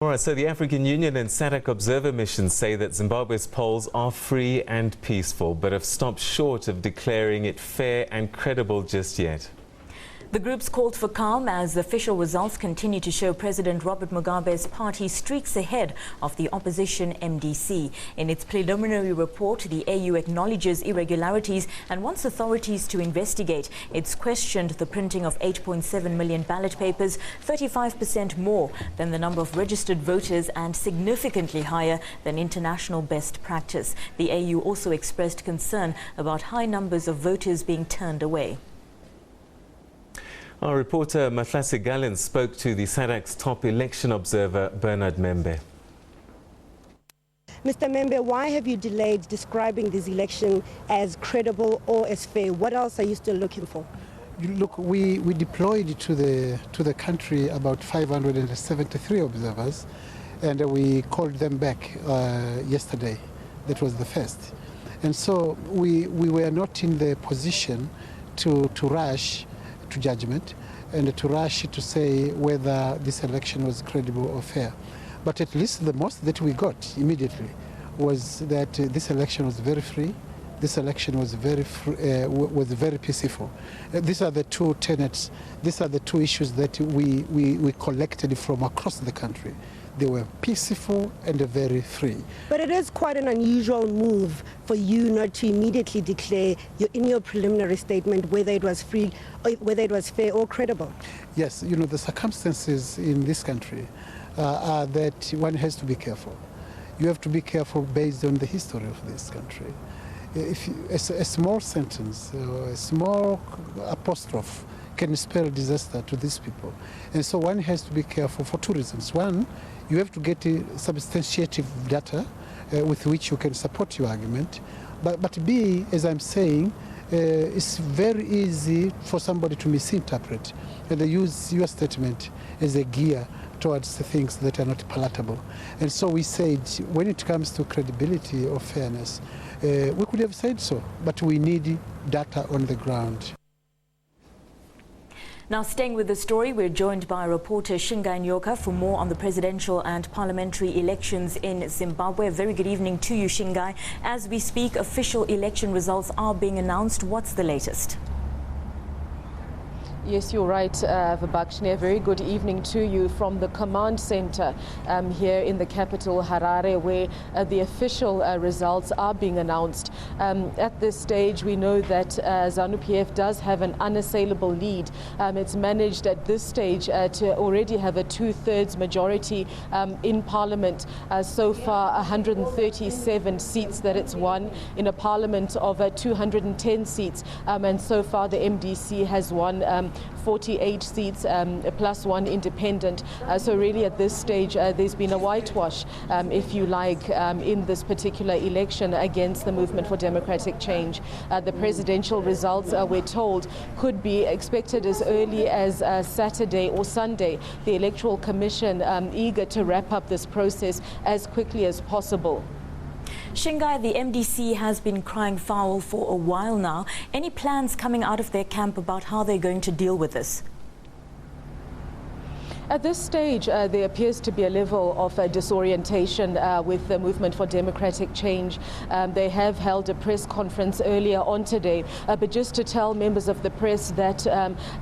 All right, so the African Union and SADC observer missions say that Zimbabwe's polls are free and peaceful, but have stopped short of declaring it fair and credible just yet. The groups called for calm as the official results continue to show President Robert Mugabe's party streaks ahead of the opposition MDC. In its preliminary report, the AU acknowledges irregularities and wants authorities to investigate. It's questioned the printing of 8.7 million ballot papers, 35% more than the number of registered voters and significantly higher than international best practice. The AU also expressed concern about high numbers of voters being turned away. Our reporter Mahlatse Gallens spoke to the SADC's top election observer, Bernard Membe. Mr. Membe, why have you delayed describing this election as credible or as fair? What else are you still looking for? Look, we deployed to the country about 573 observers, and we called them back yesterday. That was the first. And so we were not in the position to rush to judgment and to rush to say whether this election was credible or fair. But at least the most that we got immediately was that this election was very free, this election was very peaceful. These are the two tenets, these are the two issues that we collected from across the country. They were peaceful and very free. But it is quite an unusual move for you not to immediately declare in your preliminary statement whether it was free, or whether it was fair or credible. Yes, you know, the circumstances in this country are that one has to be careful. You have to be careful based on the history of this country. If a small sentence or a small apostrophe can spell disaster to these people. And so one has to be careful for two reasons. One, you have to get substantiative data with which you can support your argument. But B, as I'm saying, it's very easy for somebody to misinterpret, and they use your statement as a gear towards the things that are not palatable. And so we said, when it comes to credibility or fairness, we could have said so, but we need data on the ground. Now, staying with the story, we're joined by reporter Shingai Nyoka for more on the presidential and parliamentary elections in Zimbabwe. A very good evening to you, Shingai. As we speak, official election results are being announced. What's the latest? Yes, you're right, Vabakshni. A very good evening to you from the command center here in the capital, Harare, where the official results are being announced. At this stage, we know that ZANU-PF does have an unassailable lead. It's managed at this stage to already have a two-thirds majority in parliament. So far, 137 seats that it's won in a parliament of 210 seats. And so far, the MDC has won 48 seats plus one independent. So really at this stage there's been a whitewash, if you like, in this particular election against the Movement for Democratic Change. The presidential results, we're told, could be expected as early as Saturday or Sunday. The Electoral Commission eager to wrap up this process as quickly as possible. Shingai, the MDC has been crying foul for a while now. Any plans coming out of their camp about how they're going to deal with this? At this stage, there appears to be a level of disorientation with the Movement for Democratic Change. They have held a press conference earlier on today, but just to tell members of the press that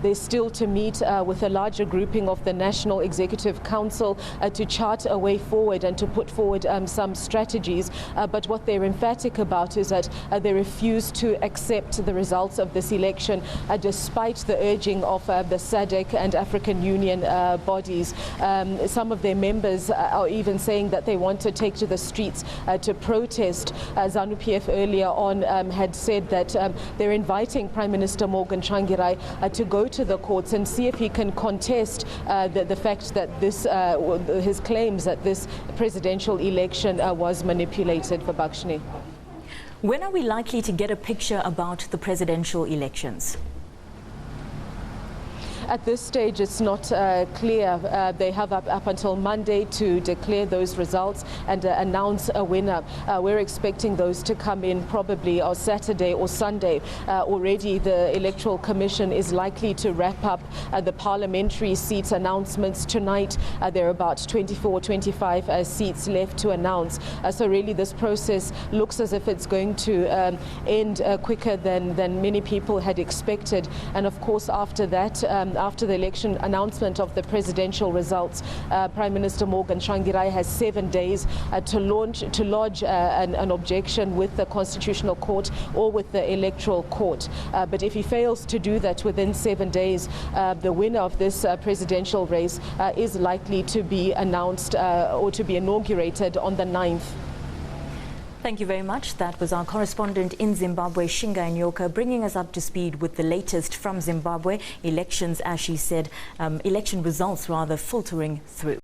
they're still to meet with a larger grouping of the National Executive Council to chart a way forward and to put forward some strategies. But what they're emphatic about is that they refuse to accept the results of this election, despite the urging of the SADC and African Union bodies. Some of their members are even saying that they want to take to the streets to protest. ZANU-PF earlier on had said that they're inviting Prime Minister Morgan Tsvangirai to go to the courts and see if he can contest the fact that his claims that this presidential election was manipulated. For Bakshni. When are we likely to get a picture about the presidential elections? At this stage, it's not clear. They have up until Monday to declare those results and announce a winner. We're expecting those to come in probably on Saturday or Sunday. Already the Electoral Commission is likely to wrap up the parliamentary seats announcements tonight. There are about 24, 25 seats left to announce. So really this process looks as if it's going to end quicker than many people had expected. And of course, after that, after the election announcement of the presidential results, Prime Minister Morgan Tsvangirai has 7 days to lodge an objection with the Constitutional Court or with the Electoral Court. But if he fails to do that within 7 days, the winner of this presidential race is likely to be announced or to be inaugurated on the 9th. Thank you very much. That was our correspondent in Zimbabwe, Shinga Nyoka, bringing us up to speed with the latest from Zimbabwe. Elections, as she said, election results rather filtering through.